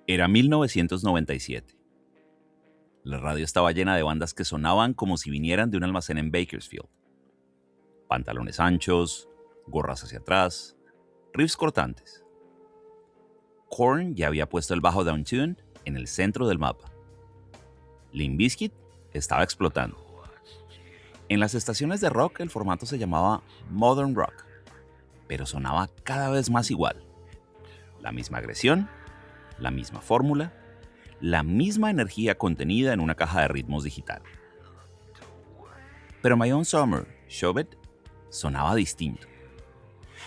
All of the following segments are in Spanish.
Era 1997. La radio estaba llena de bandas que sonaban como si vinieran de un almacén en Bakersfield. Pantalones anchos, gorras hacia atrás, riffs cortantes. Korn ya había puesto el bajo downtuned en el centro del mapa. Limp Bizkit estaba explotando. En las estaciones de rock el formato se llamaba Modern Rock, pero sonaba cada vez más igual. La misma agresión, la misma fórmula, la misma energía contenida en una caja de ritmos digital. Pero My Own Summer, Shove It, sonaba distinto.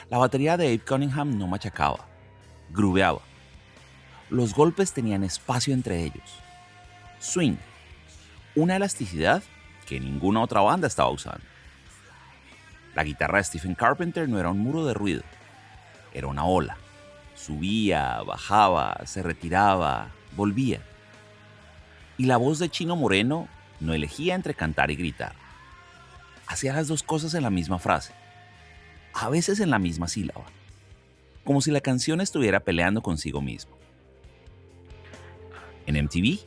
La batería de Abe Cunningham no machacaba, grooveaba. Los golpes tenían espacio entre ellos. Swing, una elasticidad que ninguna otra banda estaba usando. La guitarra de Stephen Carpenter no era un muro de ruido, era una ola. Subía, bajaba, se retiraba, volvía. Y la voz de Chino Moreno no elegía entre cantar y gritar. Hacía las dos cosas en la misma frase, a veces en la misma sílaba, como si la canción estuviera peleando consigo mismo. En MTV,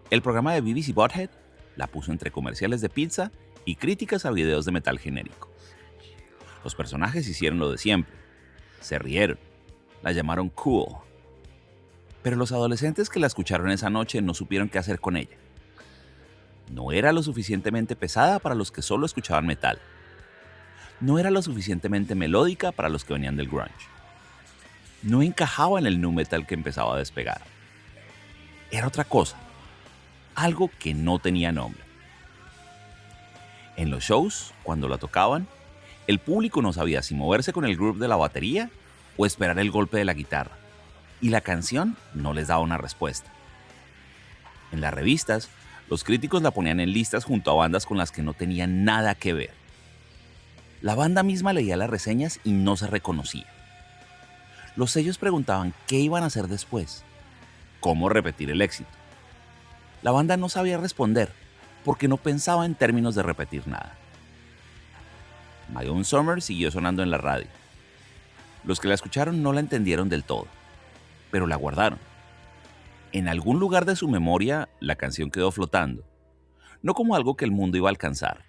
el programa de Beavis y Butthead la puso entre comerciales de pizza y críticas a videos de metal genérico. Los personajes hicieron lo de siempre, se rieron, la llamaron cool. Pero los adolescentes que la escucharon esa noche no supieron qué hacer con ella. No era lo suficientemente pesada para los que solo escuchaban metal. No era lo suficientemente melódica para los que venían del grunge. No encajaba en el nu metal que empezaba a despegar. Era otra cosa, algo que no tenía nombre. En los shows, cuando la tocaban, el público no sabía si moverse con el groove de la batería o esperar el golpe de la guitarra, y la canción no les daba una respuesta. En las revistas, los críticos la ponían en listas junto a bandas con las que no tenían nada que ver. La banda misma leía las reseñas y no se reconocía. Los sellos preguntaban qué iban a hacer después, cómo repetir el éxito. La banda no sabía responder porque no pensaba en términos de repetir nada. My Own Summer siguió sonando en la radio. Los que la escucharon no la entendieron del todo, pero la guardaron. En algún lugar de su memoria, la canción quedó flotando, no como algo que el mundo iba a alcanzar,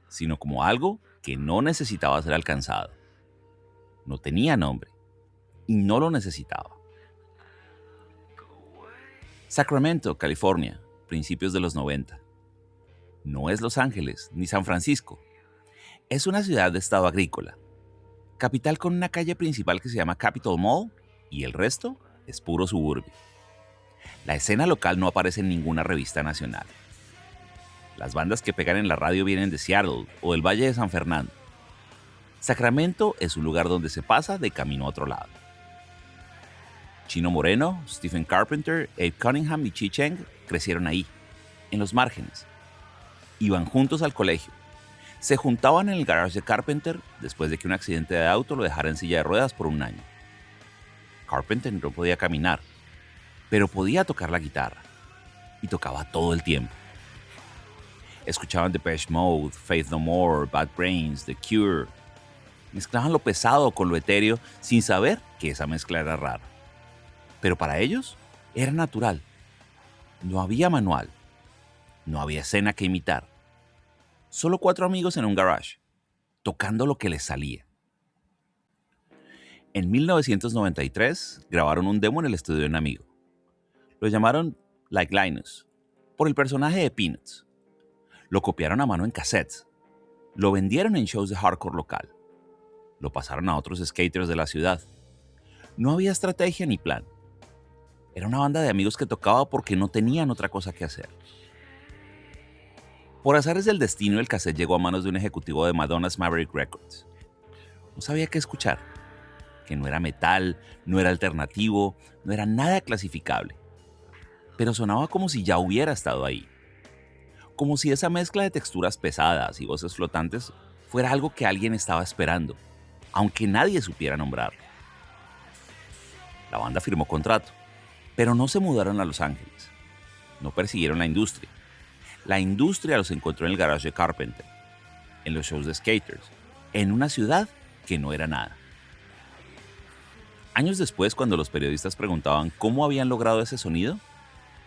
sino como algo que no necesitaba ser alcanzado. No tenía nombre y no lo necesitaba. Sacramento, California, principios de los 90. No es Los Ángeles ni San Francisco. Es una ciudad de estado agrícola, capital con una calle principal que se llama Capitol Mall y el resto es puro suburbio. La escena local no aparece en ninguna revista nacional. Las bandas que pegan en la radio vienen de Seattle o del Valle de San Fernando. Sacramento es un lugar donde se pasa de camino a otro lado. Chino Moreno, Stephen Carpenter, Abe Cunningham y Chi Cheng crecieron ahí, en los márgenes. Iban juntos al colegio. Se juntaban en el garage de Carpenter después de que un accidente de auto lo dejara en silla de ruedas por un año. Carpenter no podía caminar, pero podía tocar la guitarra, y tocaba todo el tiempo. Escuchaban Depeche Mode, Faith No More, Bad Brains, The Cure. Mezclaban lo pesado con lo etéreo sin saber que esa mezcla era rara. Pero para ellos era natural. No había manual. No había escena que imitar. Solo 4 amigos en un garage, tocando lo que les salía. En 1993 grabaron un demo en el estudio de un amigo. Lo llamaron Like Linus, por el personaje de Peanuts. Lo copiaron a mano en cassettes. Lo vendieron en shows de hardcore local. Lo pasaron a otros skaters de la ciudad. No había estrategia ni plan. Era una banda de amigos que tocaba porque no tenían otra cosa que hacer. Por azares del destino, el cassette llegó a manos de un ejecutivo de Madonna's Maverick Records. No sabía qué escuchar, que no era metal, no era alternativo, no era nada clasificable. Pero sonaba como si ya hubiera estado ahí. Como si esa mezcla de texturas pesadas y voces flotantes fuera algo que alguien estaba esperando, aunque nadie supiera nombrarlo. La banda firmó contrato, pero no se mudaron a Los Ángeles. No persiguieron la industria. La industria los encontró en el garage de Carpenter, en los shows de skaters, en una ciudad que no era nada. Años después, cuando los periodistas preguntaban cómo habían logrado ese sonido,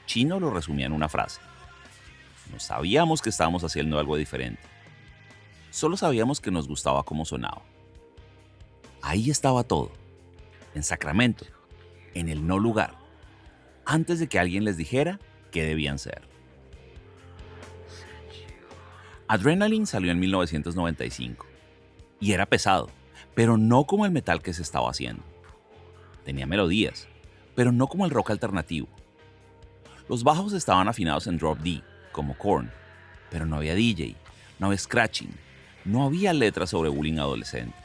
Chino lo resumía en una frase: no sabíamos que estábamos haciendo algo diferente. Solo sabíamos que nos gustaba cómo sonaba. Ahí estaba todo, en Sacramento, en el no lugar, antes de que alguien les dijera qué debían ser. Adrenaline salió en 1995 y era pesado, pero no como el metal que se estaba haciendo. Tenía melodías, pero no como el rock alternativo. Los bajos estaban afinados en drop D, como Korn, pero no había DJ, no había scratching, no había letras sobre bullying adolescente.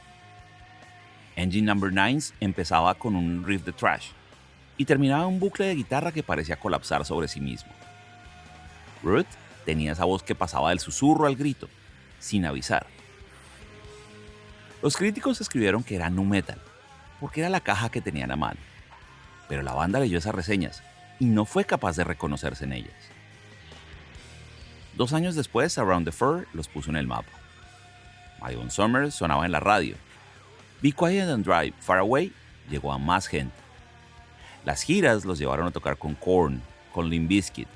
Engine Number 9 empezaba con un riff de thrash y terminaba en un bucle de guitarra que parecía colapsar sobre sí mismo. Ruth tenía esa voz que pasaba del susurro al grito, sin avisar. Los críticos escribieron que era nu metal, porque era la caja que tenían a mano, pero la banda leyó esas reseñas y no fue capaz de reconocerse en ellas. 2 años después, Around the Fur los puso en el mapa. My Own Summer sonaba en la radio. Be Quiet and Drive, Far Away llegó a más gente. Las giras los llevaron a tocar con Korn, con Limp Bizkit,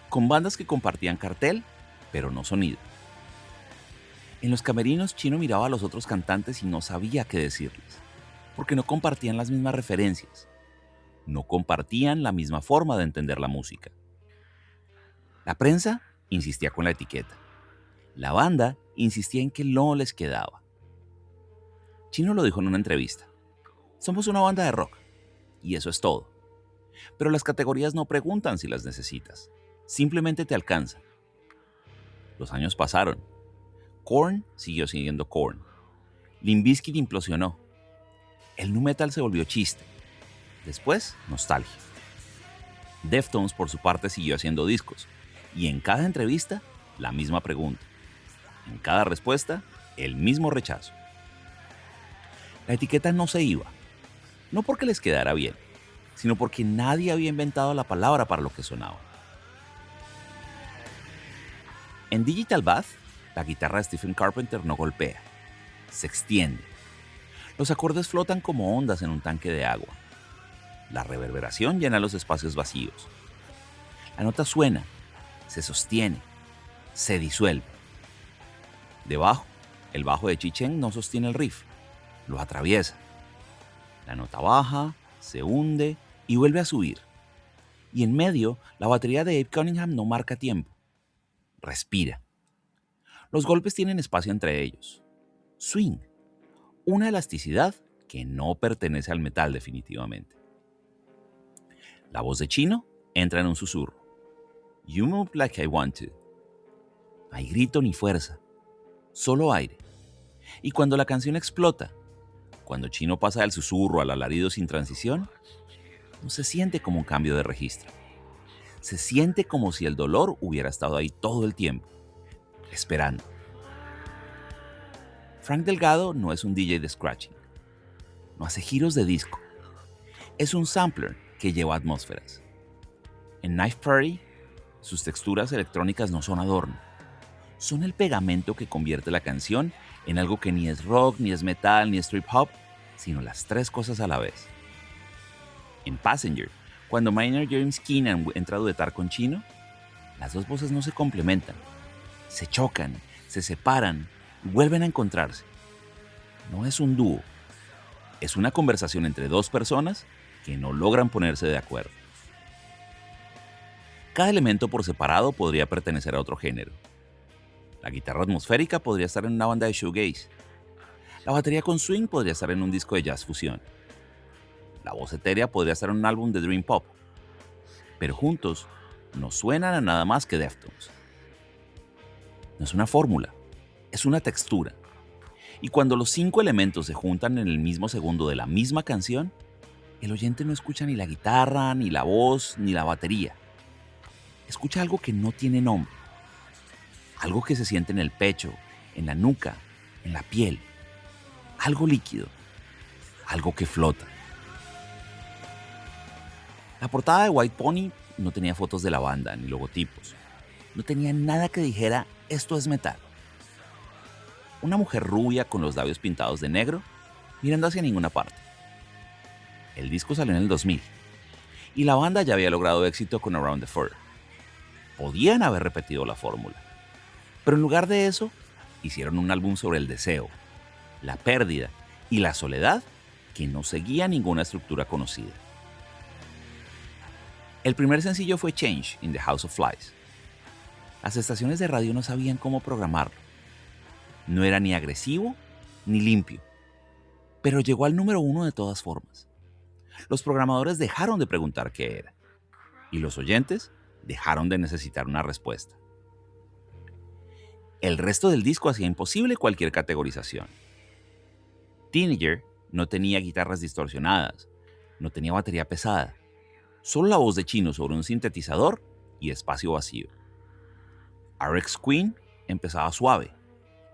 con bandas que compartían cartel, pero no sonido. En los camerinos, Chino miraba a los otros cantantes y no sabía qué decirles, porque no compartían las mismas referencias, no compartían la misma forma de entender la música. La prensa insistía con la etiqueta. La banda insistía en que no les quedaba. Chino lo dijo en una entrevista: somos una banda de rock, y eso es todo. Pero las categorías no preguntan si las necesitas, simplemente te alcanzan. Los años pasaron. Korn siguió siendo Korn. Limp Bizkit implosionó. El nu metal se volvió chiste. Después, nostalgia. Deftones, por su parte, siguió haciendo discos. Y en cada entrevista, la misma pregunta. En cada respuesta, el mismo rechazo. La etiqueta no se iba. No porque les quedara bien, sino porque nadie había inventado la palabra para lo que sonaba. En Digital Bath, la guitarra de Stephen Carpenter no golpea, se extiende. Los acordes flotan como ondas en un tanque de agua. La reverberación llena los espacios vacíos. La nota suena, se sostiene, se disuelve. Debajo, el bajo de Chi-Cheng no sostiene el riff, lo atraviesa. La nota baja, se hunde y vuelve a subir. Y en medio, la batería de Abe Cunningham no marca tiempo. Respira. Los golpes tienen espacio entre ellos. Swing. Una elasticidad que no pertenece al metal definitivamente. La voz de Chino entra en un susurro. You move like I want to. No hay grito ni fuerza, solo aire. Y cuando la canción explota, cuando Chino pasa del susurro al alarido sin transición, no se siente como un cambio de registro. Se siente como si el dolor hubiera estado ahí todo el tiempo, esperando. Frank Delgado no es un DJ de scratching. No hace giros de disco. Es un sampler que lleva atmósferas. En Knife Party, sus texturas electrónicas no son adorno. Son el pegamento que convierte la canción en algo que ni es rock, ni es metal, ni es trip hop, sino las tres cosas a la vez. En Passenger, cuando Maynard James Keenan entra a duetar con Chino, las dos voces no se complementan. Se chocan, se separan y vuelven a encontrarse. No es un dúo. Es una conversación entre dos personas que no logran ponerse de acuerdo. Cada elemento por separado podría pertenecer a otro género. La guitarra atmosférica podría estar en una banda de shoegaze. La batería con swing podría estar en un disco de jazz fusión. La voz etérea podría estar en un álbum de dream pop. Pero juntos no suenan a nada más que Deftones. No es una fórmula, es una textura. Y cuando los 5 elementos se juntan en el mismo segundo de la misma canción, el oyente no escucha ni la guitarra, ni la voz, ni la batería. Escucha algo que no tiene nombre. Algo que se siente en el pecho, en la nuca, en la piel. Algo líquido. Algo que flota. La portada de White Pony no tenía fotos de la banda ni logotipos. No tenía nada que dijera esto es metal. Una mujer rubia con los labios pintados de negro mirando hacia ninguna parte. El disco salió en el 2000 y la banda ya había logrado éxito con Around the Fur. Podían haber repetido la fórmula, pero en lugar de eso, hicieron un álbum sobre el deseo, la pérdida y la soledad que no seguía ninguna estructura conocida. El primer sencillo fue Change in the House of Flies. Las estaciones de radio no sabían cómo programarlo. No era ni agresivo ni limpio, pero llegó al número 1 de todas formas. Los programadores dejaron de preguntar qué era, y los oyentes dejaron de necesitar una respuesta. El resto del disco hacía imposible cualquier categorización. Teenager no tenía guitarras distorsionadas, no tenía batería pesada, solo la voz de Chino sobre un sintetizador y espacio vacío. RX Queen empezaba suave,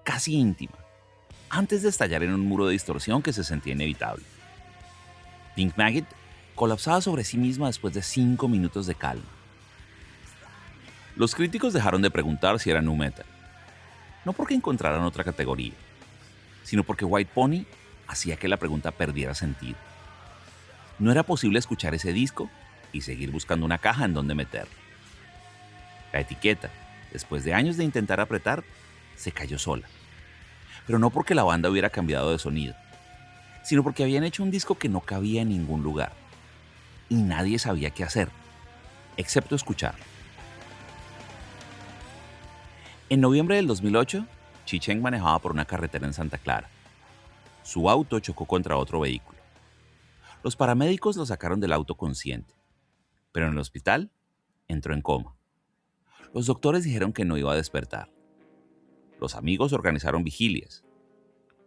casi íntima, antes de estallar en un muro de distorsión que se sentía inevitable. Pink Maggot colapsaba sobre sí misma después de 5 minutos de calma. Los críticos dejaron de preguntar si era nu metal, no porque encontraran otra categoría, sino porque White Pony hacía que la pregunta perdiera sentido. No era posible escuchar ese disco y seguir buscando una caja en donde meterlo. La etiqueta, después de años de intentar apretar, se cayó sola. Pero no porque la banda hubiera cambiado de sonido, sino porque habían hecho un disco que no cabía en ningún lugar. Y nadie sabía qué hacer, excepto escuchar. En noviembre del 2008, Chi Cheng manejaba por una carretera en Santa Clara. Su auto chocó contra otro vehículo. Los paramédicos lo sacaron del auto consciente, pero en el hospital entró en coma. Los doctores dijeron que no iba a despertar. Los amigos organizaron vigilias.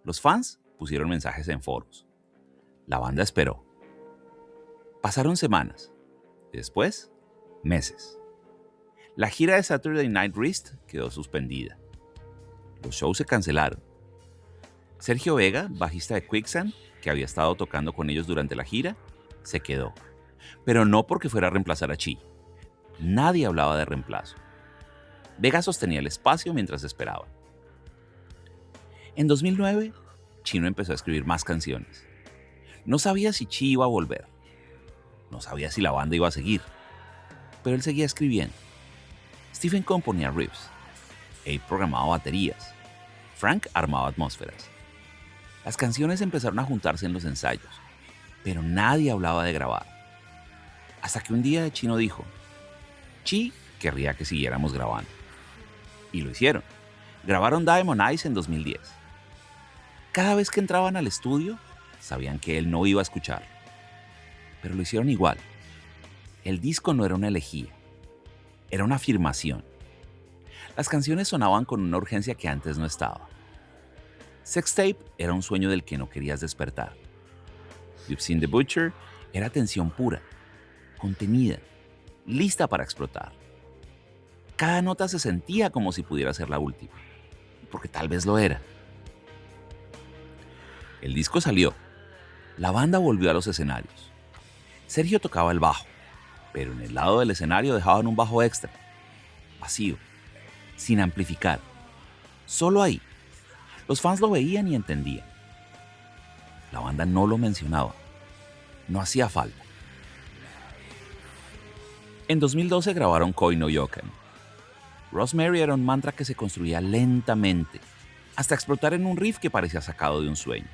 Los fans pusieron mensajes en foros. La banda esperó. Pasaron semanas. Después, meses. La gira de Saturday Night Wrist quedó suspendida. Los shows se cancelaron. Sergio Vega, bajista de Quicksand, que había estado tocando con ellos durante la gira, se quedó. Pero no porque fuera a reemplazar a Chi. Nadie hablaba de reemplazo. Vega sostenía el espacio mientras esperaban. En 2009, Chino empezó a escribir más canciones. No sabía si Chi iba a volver. No sabía si la banda iba a seguir. Pero él seguía escribiendo. Stephen componía riffs. Abe programaba baterías. Frank armaba atmósferas. Las canciones empezaron a juntarse en los ensayos, pero nadie hablaba de grabar. Hasta que un día Chino dijo, Chi querría que siguiéramos grabando. Y lo hicieron. Grabaron Diamond Eyes en 2010. Cada vez que entraban al estudio, sabían que él no iba a escuchar. Pero lo hicieron igual. El disco no era una elegía, era una afirmación. Las canciones sonaban con una urgencia que antes no estaba. Sextape era un sueño del que no querías despertar. You've Seen the Butcher era tensión pura, contenida, lista para explotar. Cada nota se sentía como si pudiera ser la última, porque tal vez lo era. El disco salió. La banda volvió a los escenarios. Sergio tocaba el bajo, pero en el lado del escenario dejaban un bajo extra, vacío, sin amplificar, solo ahí. Los fans lo veían y entendían. La banda no lo mencionaba, no hacía falta. En 2012 grabaron Koi no Yokan. Rosemary era un mantra que se construía lentamente, hasta explotar en un riff que parecía sacado de un sueño.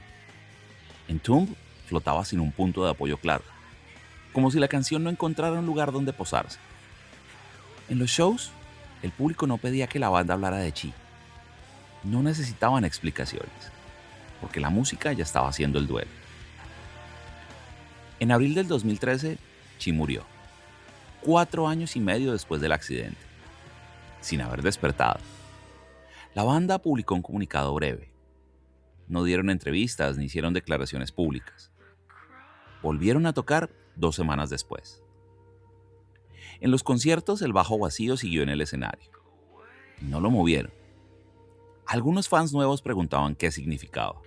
Entomb flotaba sin un punto de apoyo claro, como si la canción no encontrara un lugar donde posarse. En los shows, el público no pedía que la banda hablara de Chi. No necesitaban explicaciones, porque la música ya estaba haciendo el duelo. En abril del 2013, Chi murió, 4 años y medio después del accidente, sin haber despertado. La banda publicó un comunicado breve. No dieron entrevistas ni hicieron declaraciones públicas. Volvieron a tocar 2 semanas después. En los conciertos, el bajo vacío siguió en el escenario. No lo movieron. Algunos fans nuevos preguntaban qué significaba.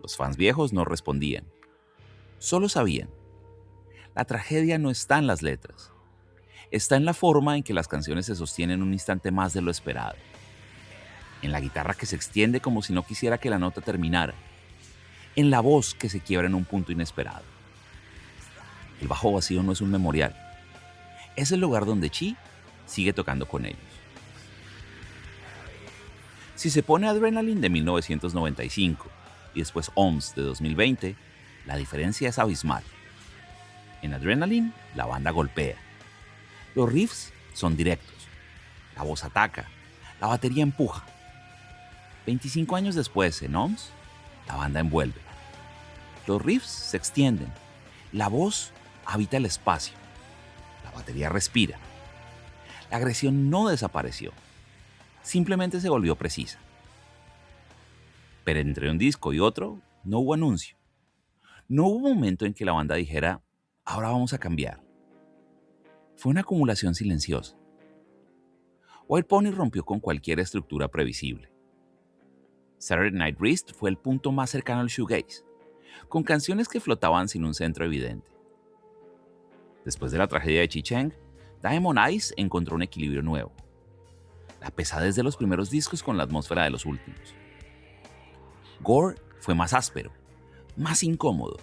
Los fans viejos no respondían. Solo sabían. La tragedia no está en las letras. Está en la forma en que las canciones se sostienen un instante más de lo esperado. En la guitarra que se extiende como si no quisiera que la nota terminara. En la voz que se quiebra en un punto inesperado. El bajo vacío no es un memorial. Es el lugar donde Chi sigue tocando con ellos. Si se pone Adrenaline de 1995 y después OMS de 2020, la diferencia es abismal. En Adrenaline, la banda golpea. Los riffs son directos. La voz ataca. La batería empuja. 25 años después, en OMS, la banda envuelve. Los riffs se extienden. La voz habita el espacio. La batería respira. La agresión no desapareció. Simplemente se volvió precisa. Pero entre un disco y otro, no hubo anuncio. No hubo momento en que la banda dijera, ahora vamos a cambiar. Fue una acumulación silenciosa. White Pony rompió con cualquier estructura previsible. Saturday Night Wrist fue el punto más cercano al shoegaze, con canciones que flotaban sin un centro evidente. Después de la tragedia de Chi Cheng, Diamond Eyes encontró un equilibrio nuevo. La pesadez de los primeros discos con la atmósfera de los últimos. Gore fue más áspero, más incómodo,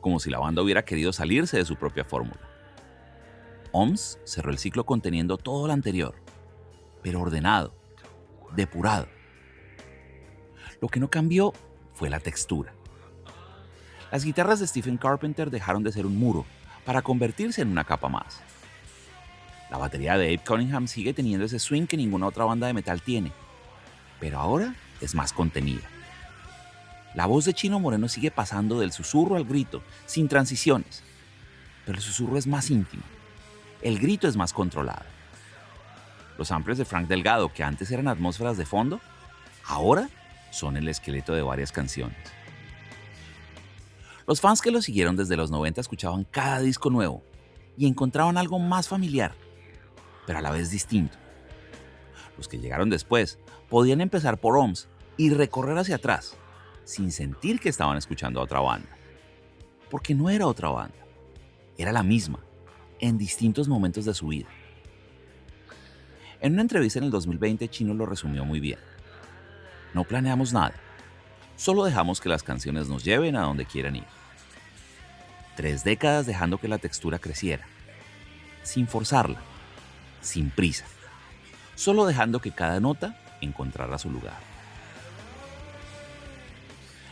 como si la banda hubiera querido salirse de su propia fórmula. OMS cerró el ciclo conteniendo todo lo anterior, pero ordenado, depurado. Lo que no cambió fue la textura. Las guitarras de Stephen Carpenter dejaron de ser un muro para convertirse en una capa más. La batería de Abe Cunningham sigue teniendo ese swing que ninguna otra banda de metal tiene, pero ahora es más contenida. La voz de Chino Moreno sigue pasando del susurro al grito, sin transiciones, pero el susurro es más íntimo, el grito es más controlado. Los samples de Frank Delgado, que antes eran atmósferas de fondo, ahora son el esqueleto de varias canciones. Los fans que lo siguieron desde los 90 escuchaban cada disco nuevo y encontraban algo más familiar, pero a la vez distinto. Los que llegaron después podían empezar por OMS y recorrer hacia atrás, sin sentir que estaban escuchando a otra banda. Porque no era otra banda, era la misma, en distintos momentos de su vida. En una entrevista en el 2020, Chino lo resumió muy bien. No planeamos nada, solo dejamos que las canciones nos lleven a donde quieran ir. 3 décadas dejando que la textura creciera, sin forzarla, sin prisa, solo dejando que cada nota encontrara su lugar.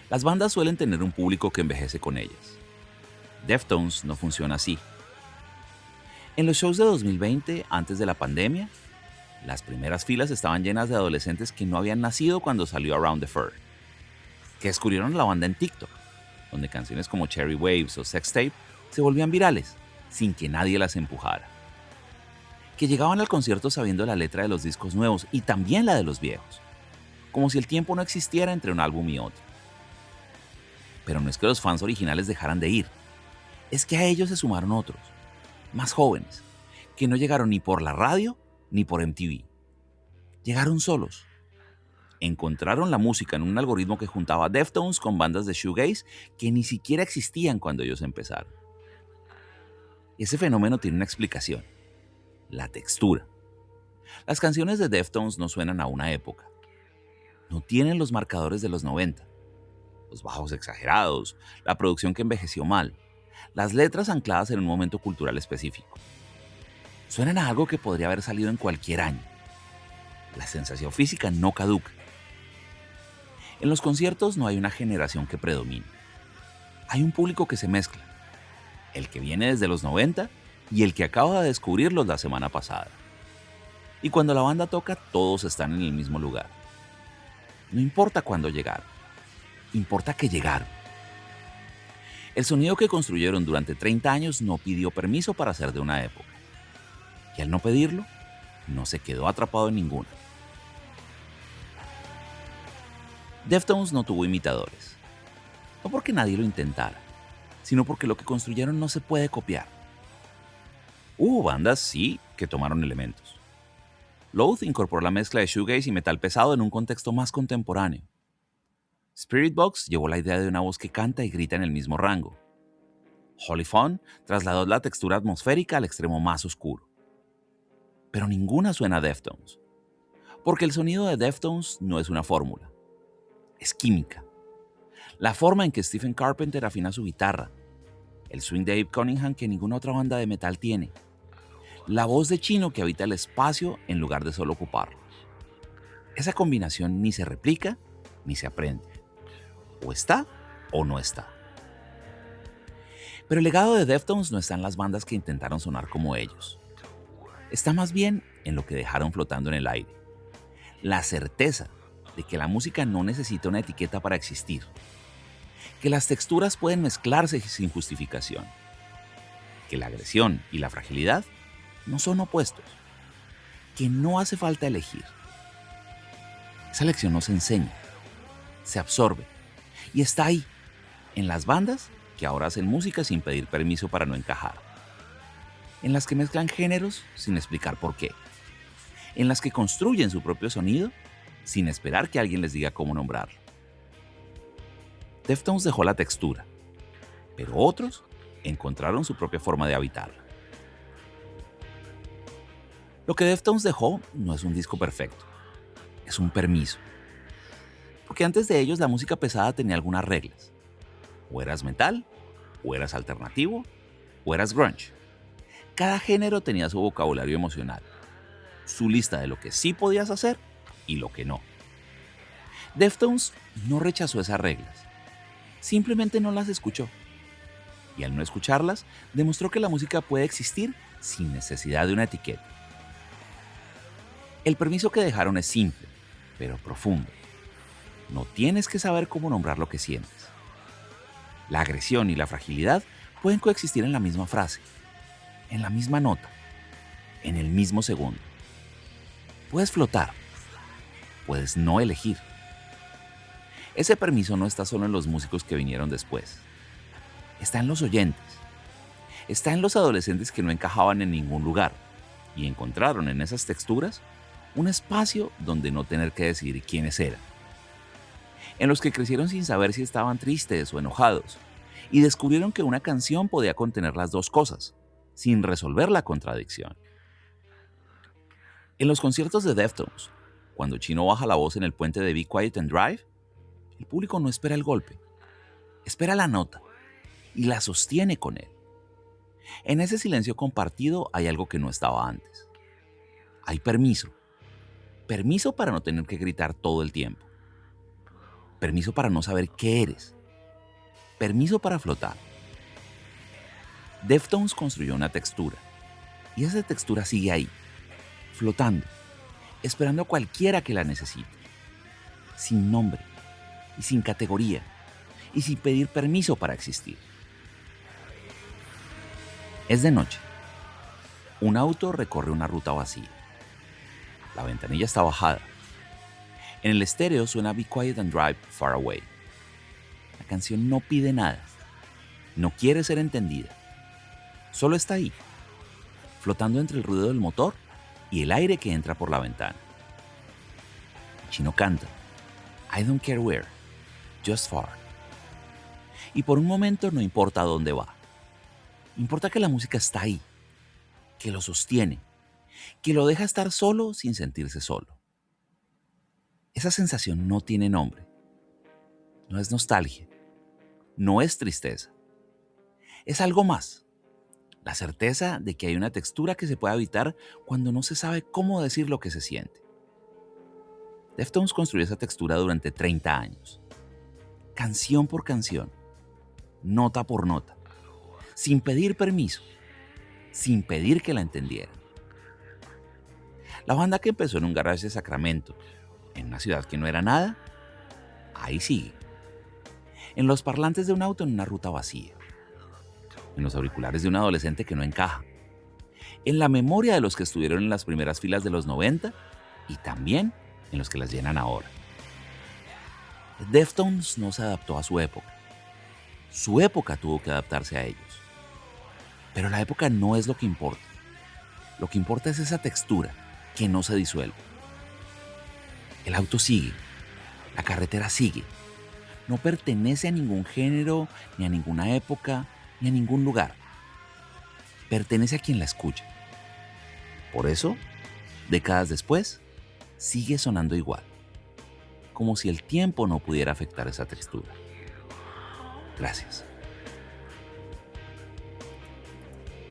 Las bandas suelen tener un público que envejece con ellas. Deftones no funciona así. En los shows de 2020, antes de la pandemia, las primeras filas estaban llenas de adolescentes que no habían nacido cuando salió Around the Fur, que descubrieron la banda en TikTok, donde canciones como Cherry Waves o Sex Tape se volvían virales, sin que nadie las empujara. Que llegaban al concierto sabiendo la letra de los discos nuevos y también la de los viejos, como si el tiempo no existiera entre un álbum y otro. Pero no es que los fans originales dejaran de ir, es que a ellos se sumaron otros, más jóvenes, que no llegaron ni por la radio ni por MTV. Llegaron solos. Encontraron la música en un algoritmo que juntaba Deftones con bandas de shoegaze que ni siquiera existían cuando ellos empezaron. Y ese fenómeno tiene una explicación: la textura. Las canciones de Deftones no suenan a una época. No tienen los marcadores de los 90. Los bajos exagerados, la producción que envejeció mal, las letras ancladas en un momento cultural específico. Suenan a algo que podría haber salido en cualquier año. La sensación física no caduca. En los conciertos no hay una generación que predomine. Hay un público que se mezcla. El que viene desde los 90 y el que acaba de descubrirlos la semana pasada. Y cuando la banda toca, todos están en el mismo lugar. No importa cuándo llegaron, importa que llegaron. El sonido que construyeron durante 30 años no pidió permiso para ser de una época. Y al no pedirlo, no se quedó atrapado en ninguna. Deftones no tuvo imitadores. No porque nadie lo intentara, sino porque lo que construyeron no se puede copiar. Hubo bandas, sí, que tomaron elementos. Loath incorporó la mezcla de shoegaze y metal pesado en un contexto más contemporáneo. Spiritbox llevó la idea de una voz que canta y grita en el mismo rango. Holy Fun trasladó la textura atmosférica al extremo más oscuro. Pero ninguna suena a Deftones, porque el sonido de Deftones no es una fórmula, es química. La forma en que Stephen Carpenter afina su guitarra, el swing de Abe Cunningham que ninguna otra banda de metal tiene, la voz de Chino que habita el espacio en lugar de solo ocuparlo. Esa combinación ni se replica ni se aprende. O está o no está. Pero el legado de Deftones no está en las bandas que intentaron sonar como ellos. Está más bien en lo que dejaron flotando en el aire. La certeza de que la música no necesita una etiqueta para existir. Que las texturas pueden mezclarse sin justificación. Que la agresión y la fragilidad no son opuestos. Que no hace falta elegir. Esa lección nos enseña, se absorbe y está ahí, en las bandas que ahora hacen música sin pedir permiso para no encajar. En las que mezclan géneros sin explicar por qué. En las que construyen su propio sonido sin esperar que alguien les diga cómo nombrarlo. Deftones dejó la textura, pero otros encontraron su propia forma de habitarla. Lo que Deftones dejó no es un disco perfecto, es un permiso. Porque antes de ellos la música pesada tenía algunas reglas. O eras metal, o eras alternativo, o eras grunge. Cada género tenía su vocabulario emocional, su lista de lo que sí podías hacer y lo que no. Deftones no rechazó esas reglas, simplemente no las escuchó. Y al no escucharlas, demostró que la música puede existir sin necesidad de una etiqueta. El permiso que dejaron es simple, pero profundo. No tienes que saber cómo nombrar lo que sientes. La agresión y la fragilidad pueden coexistir en la misma frase, en la misma nota, en el mismo segundo. Puedes flotar, puedes no elegir. Ese permiso no está solo en los músicos que vinieron después. Está en los oyentes. Está en los adolescentes que no encajaban en ningún lugar y encontraron en esas texturas un espacio donde no tener que decidir quiénes eran. En los que crecieron sin saber si estaban tristes o enojados y descubrieron que una canción podía contener las dos cosas, sin resolver la contradicción. En los conciertos de Deftones, cuando Chino baja la voz en el puente de Be Quiet and Drive, el público no espera el golpe, espera la nota y la sostiene con él. En ese silencio compartido hay algo que no estaba antes. Hay permiso. Permiso para no tener que gritar todo el tiempo. Permiso para no saber qué eres. Permiso para flotar. Deftones construyó una textura. Y esa textura sigue ahí, flotando, esperando a cualquiera que la necesite. Sin nombre, y sin categoría, y sin pedir permiso para existir. Es de noche. Un auto recorre una ruta vacía. La ventanilla está bajada. En el estéreo suena Be Quiet and Drive Far Away. La canción no pide nada. No quiere ser entendida. Solo está ahí, flotando entre el ruido del motor y el aire que entra por la ventana. Chino canta I don't care where, just far. Y por un momento no importa a dónde va. Importa que la música está ahí, que lo sostiene, que lo deja estar solo sin sentirse solo. Esa sensación no tiene nombre. No es nostalgia. No es tristeza. Es algo más. La certeza de que hay una textura que se puede habitar cuando no se sabe cómo decir lo que se siente. Deftones construyó esa textura durante 30 años. Canción por canción. Nota por nota. Sin pedir permiso. Sin pedir que la entendieran. La banda que empezó en un garage de Sacramento, en una ciudad que no era nada, ahí sigue. En los parlantes de un auto en una ruta vacía. En los auriculares de un adolescente que no encaja. En la memoria de los que estuvieron en las primeras filas de los 90 y también en los que las llenan ahora. Deftones no se adaptó a su época. Su época tuvo que adaptarse a ellos. Pero la época no es lo que importa. Lo que importa es esa textura que no se disuelve. El auto sigue. La carretera sigue. No pertenece a ningún género, ni a ninguna época, ni a ningún lugar. Pertenece a quien la escucha. Por eso, décadas después, sigue sonando igual. Como si el tiempo no pudiera afectar esa textura. Gracias.